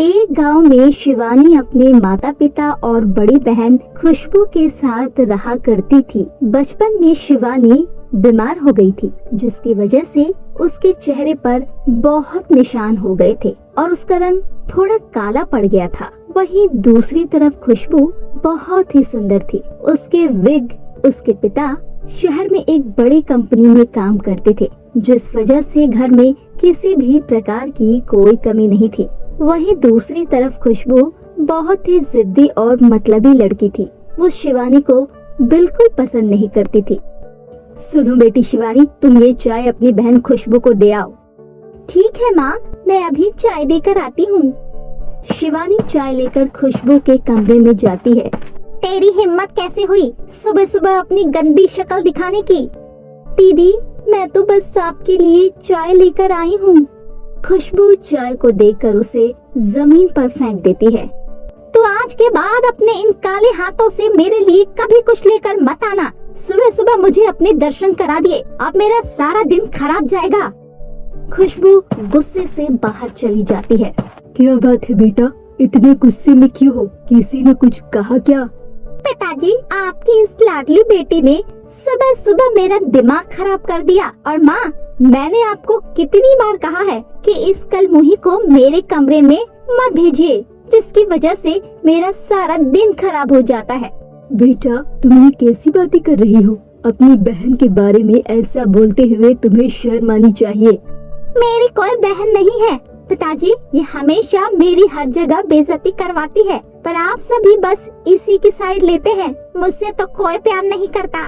एक गांव में शिवानी अपने माता पिता और बड़ी बहन खुशबू के साथ रहा करती थी। बचपन में शिवानी बीमार हो गई थी, जिसकी वजह से उसके चेहरे पर बहुत निशान हो गए थे और उसका रंग थोड़ा काला पड़ गया था। वहीं दूसरी तरफ खुशबू बहुत ही सुंदर थी। उसके उसके पिता शहर में एक बड़ी कंपनी में काम करते थे, जिस वजह से घर में किसी भी प्रकार की कोई कमी नहीं थी। वहीं दूसरी तरफ खुशबू बहुत ही जिद्दी और मतलबी लड़की थी। वो शिवानी को बिल्कुल पसंद नहीं करती थी। सुनो बेटी शिवानी, तुम ये चाय अपनी बहन खुशबू को दे आओ। ठीक है माँ, मैं अभी चाय देकर आती हूँ। शिवानी चाय लेकर खुशबू के कमरे में जाती है। तेरी हिम्मत कैसे हुई सुबह सुबह अपनी गंदी शक्ल दिखाने की? दीदी, मैं तो बस आपके लिए चाय लेकर आई हूँ। खुशबू चाय को देखकर उसे जमीन पर फेंक देती है। तो आज के बाद अपने इन काले हाथों से मेरे लिए कभी कुछ लेकर मत आना। सुबह सुबह मुझे अपने दर्शन करा दिए, अब मेरा सारा दिन खराब जाएगा। खुशबू गुस्से से बाहर चली जाती है। क्या बात है बेटा, इतने गुस्से में क्यों हो? किसी ने कुछ कहा क्या? पिताजी, आपकी इस लाडली बेटी ने सुबह सुबह मेरा दिमाग खराब कर दिया। और माँ, मैंने आपको कितनी बार कहा है कि इस कलमुही को मेरे कमरे में मत भेजिए, जिसकी वजह से मेरा सारा दिन खराब हो जाता है। बेटा, तुम ये कैसी बातें कर रही हो? अपनी बहन के बारे में ऐसा बोलते हुए तुम्हें शर्म आनी चाहिए। मेरी कोई बहन नहीं है पिताजी, ये हमेशा मेरी हर जगह बेइज्जती करवाती है, पर आप सभी बस इसी की साइड लेते हैं। मुझसे तो कोई प्यार नहीं करता।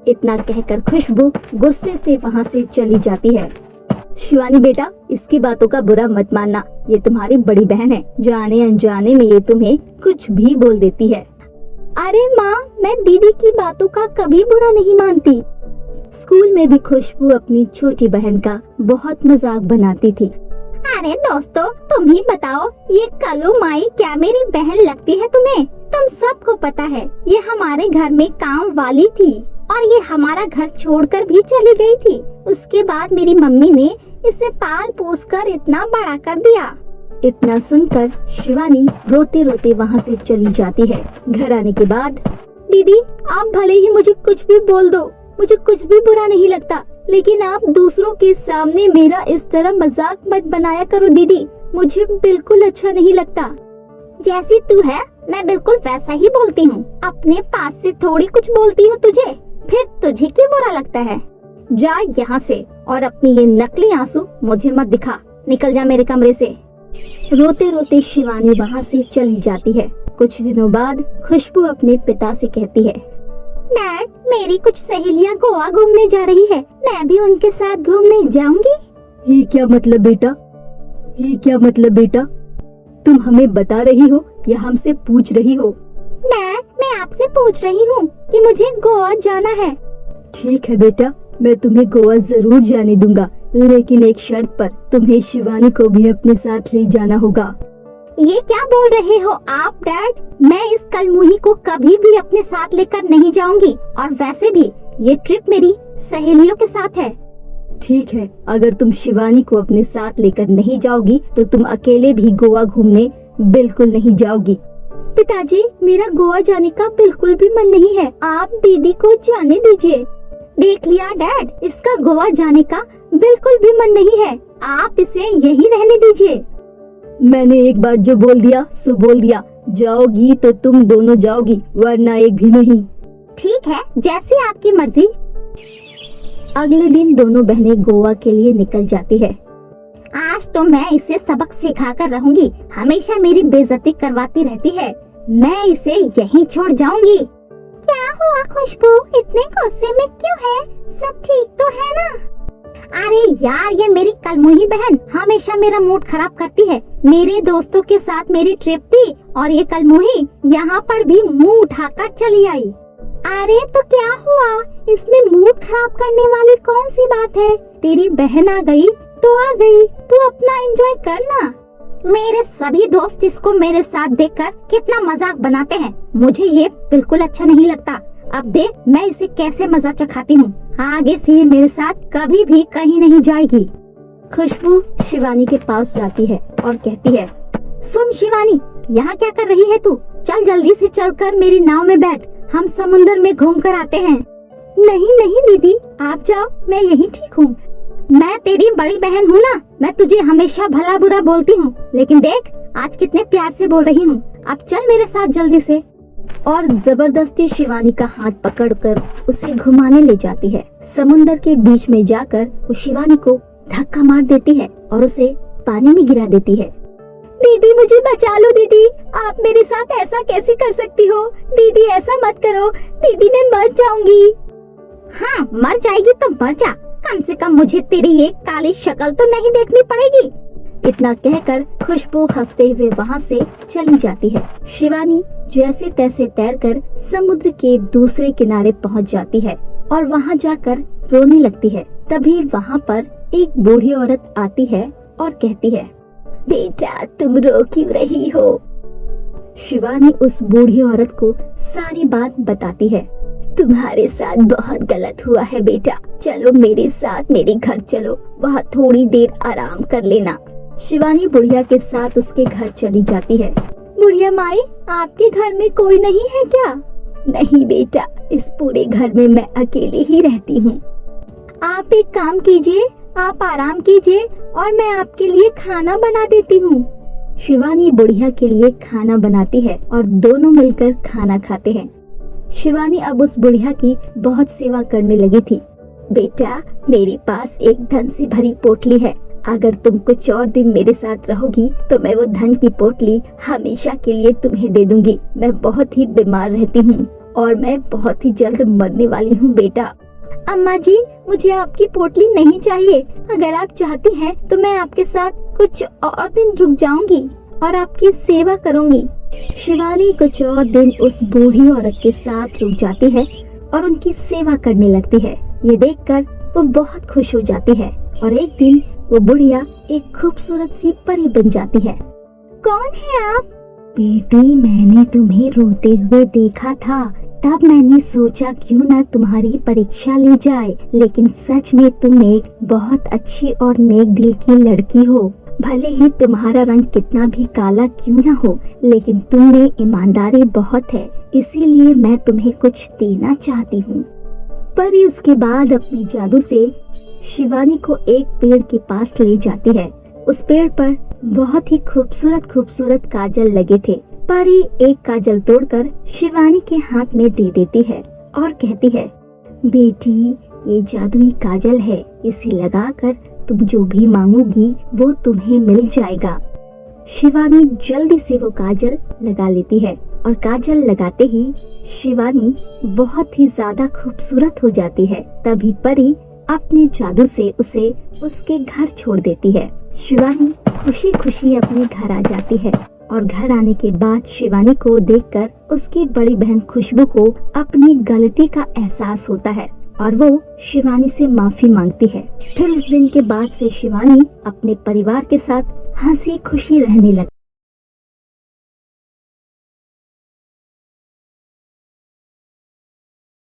इतना कहकर खुशबू गुस्से से वहाँ से चली जाती है। शिवानी बेटा, इसकी बातों का बुरा मत मानना, ये तुम्हारी बड़ी बहन है। जाने अनजाने में ये तुम्हें कुछ भी बोल देती है। अरे माँ, मैं दीदी की बातों का कभी बुरा नहीं मानती। स्कूल में भी खुशबू अपनी छोटी बहन का बहुत मजाक बनाती थी। अरे दोस्तों, तुम ही बताओ, ये कलू माई क्या मेरी बहन लगती है तुम्हें? तुम सबको पता है ये हमारे घर में काम वाली थी और ये हमारा घर छोड़कर भी चली गई थी। उसके बाद मेरी मम्मी ने इसे पाल पोस कर इतना बड़ा कर दिया। इतना सुनकर शिवानी रोते रोते वहाँ से चली जाती है। घर आने के बाद, दीदी आप भले ही मुझे कुछ भी बोल दो, मुझे कुछ भी बुरा नहीं लगता, लेकिन आप दूसरों के सामने मेरा इस तरह मजाक मत बनाया करो दीदी, मुझे बिल्कुल अच्छा नहीं लगता। जैसी तू है मैं बिल्कुल वैसा ही बोलती हूँ, अपने पास से थोड़ी कुछ बोलती हूँ तुझे, फिर तुझे क्यों बुरा लगता है? जा यहाँ से और अपनी ये नकली आंसू मुझे मत दिखा, निकल जा मेरे कमरे से। रोते रोते शिवानी वहाँ से चली जाती है। कुछ दिनों बाद खुशबू अपने पिता से कहती है, डैड, मेरी कुछ सहेलियाँ गोवा घूमने जा रही है, मैं भी उनके साथ घूमने जाऊंगी। ये क्या मतलब बेटा? ये क्या मतलब बेटा? तुम हमें बता रही हो या हमसे पूछ रही हो? डैड, मैं आपसे पूछ रही हूँ कि मुझे गोवा जाना है। ठीक है बेटा, मैं तुम्हें गोवा जरूर जाने दूंगा, लेकिन एक शर्त पर, तुम्हें शिवानी को भी अपने साथ ले जाना होगा। ये क्या बोल रहे हो आप डैड? मैं इस कलमुही को कभी भी अपने साथ लेकर नहीं जाऊंगी, और वैसे भी ये ट्रिप मेरी सहेलियों के साथ है। ठीक है, अगर तुम शिवानी को अपने साथ लेकर नहीं जाओगी तो तुम अकेले भी गोवा घूमने बिल्कुल नहीं जाओगी। पिताजी, मेरा गोवा जाने का बिल्कुल भी मन नहीं है, आप दीदी को जाने दीजिए। देख लिया डैड, इसका गोवा जाने का बिल्कुल भी मन नहीं है, आप इसे यही रहने दीजिए। मैंने एक बार जो बोल दिया सो बोल दिया, जाओगी तो तुम दोनों जाओगी, वरना एक भी नहीं। ठीक है, जैसे आपकी मर्जी। अगले दिन दोनों बहनें गोवा के लिए निकल जाती है। आज तो मैं इसे सबक सिखा कर रहूंगी, हमेशा मेरी बेइज्जती करवाती रहती है, मैं इसे यहीं छोड़ जाऊंगी। क्या हुआ खुशबू, इतने गुस्से में क्यों है? सब ठीक तो है ना? अरे यार, ये मेरी कलमुही बहन हमेशा मेरा मूड खराब करती है। मेरे दोस्तों के साथ मेरी ट्रिप थी और ये कलमुही यहाँ पर भी मुंह उठाकर चली आई। अरे तो क्या हुआ, इसमें मूड खराब करने वाली कौन सी बात है? तेरी बहन आ गई तो आ गई, तू अपना एंजॉय करना। मेरे सभी दोस्त इसको मेरे साथ देखकर कितना मजाक बनाते हैं, मुझे ये बिल्कुल अच्छा नहीं लगता। अब देख मैं इसे कैसे मजा चखाती हूँ, आगे से ये मेरे साथ कभी भी कहीं नहीं जाएगी। खुशबू शिवानी के पास जाती है और कहती है, सुन शिवानी, यहाँ क्या कर रही है तू? चल जल्दी से चलकर मेरी नाव में बैठ, हम समुद्र में घूम कर आते हैं। नहीं नहीं दीदी, आप जाओ, मैं यही ठीक हूँ। मैं तेरी बड़ी बहन हूँ ना, मैं तुझे हमेशा भला बुरा बोलती हूँ, लेकिन देख आज कितने प्यार से बोल रही हूँ। अब चल मेरे साथ जल्दी से। और जबरदस्ती शिवानी का हाथ पकड़कर उसे घुमाने ले जाती है। समुंदर के बीच में जाकर वो शिवानी को धक्का मार देती है और उसे पानी में गिरा देती है। दीदी मुझे बचा लो दीदी, आप मेरे साथ ऐसा कैसे कर सकती हो? दीदी ऐसा मत करो, दीदी मैं मर जाऊंगी। हाँ मर जाएगी तो मर जा, कम से कम मुझे तेरी ये काली शक्ल तो नहीं देखनी पड़ेगी। इतना कहकर खुशबू हंसते हुए वहाँ से चली जाती है। शिवानी जैसे तैसे तैरकर समुद्र के दूसरे किनारे पहुँच जाती है और वहाँ जाकर रोने लगती है। तभी वहाँ पर एक बूढ़ी औरत आती है और कहती है, बेटा तुम रो क्यों रही हो? शिवानी उस बूढ़ी औरत को सारी बात बताती है। तुम्हारे साथ बहुत गलत हुआ है बेटा, चलो मेरे साथ मेरे घर चलो, वहाँ थोड़ी देर आराम कर लेना। शिवानी बुढ़िया के साथ उसके घर चली जाती है। बुढ़िया माई, आपके घर में कोई नहीं है क्या? नहीं बेटा, इस पूरे घर में मैं अकेली ही रहती हूँ। आप एक काम कीजिए, आप आराम कीजिए और मैं आपके लिए खाना बना देती हूँ। शिवानी बुढ़िया के लिए खाना बनाती है और दोनों मिलकर खाना खाते हैं। शिवानी अब उस बुढ़िया की बहुत सेवा करने लगी थी। बेटा मेरे पास एक धन से भरी पोटली है, अगर तुम कुछ और दिन मेरे साथ रहोगी तो मैं वो धन की पोटली हमेशा के लिए तुम्हें दे दूंगी। मैं बहुत ही बीमार रहती हूँ और मैं बहुत ही जल्द मरने वाली हूँ बेटा। अम्मा जी मुझे आपकी पोटली नहीं चाहिए, अगर आप चाहती हैं तो मैं आपके साथ कुछ और दिन रुक जाऊंगी और आपकी सेवा करूंगी। शिवानी कुछ और दिन उस बूढ़ी औरत के साथ रुक जाती है और उनकी सेवा करने लगती है। ये देखकर वो बहुत खुश हो जाती है और एक दिन वो बुढ़िया एक खूबसूरत सी परी बन जाती है। कौन है आप? बेटी मैंने तुम्हें रोते हुए देखा था, तब मैंने सोचा क्यों न तुम्हारी परीक्षा ली जाए, लेकिन सच में तुम एक बहुत अच्छी और नेक दिल की लड़की हो। भले ही तुम्हारा रंग कितना भी काला क्यों न हो, लेकिन तुम में ईमानदारी बहुत है, इसीलिए मैं तुम्हें कुछ देना चाहती हूँ। परी उसके बाद अपने जादू से शिवानी को एक पेड़ के पास ले जाती है। उस पेड़ पर बहुत ही खूबसूरत खूबसूरत काजल लगे थे। परी एक काजल तोड़कर शिवानी के हाथ में दे देती है और कहती है, बेटी ये जादुई काजल है, इसे लगाकर तुम जो भी मांगोगी वो तुम्हें मिल जाएगा। शिवानी जल्दी से वो काजल लगा लेती है और काजल लगाते ही शिवानी बहुत ही ज्यादा खूबसूरत हो जाती है। तभी परी अपने जादू से उसे उसके घर छोड़ देती है। शिवानी खुशी खुशी अपने घर आ जाती है और घर आने के बाद शिवानी को देखकर उसकी बड़ी बहन खुशबू को अपनी गलती का एहसास होता है और वो शिवानी से माफी मांगती है। फिर उस दिन के बाद से शिवानी अपने परिवार के साथ हंसी खुशी रहने लगती है।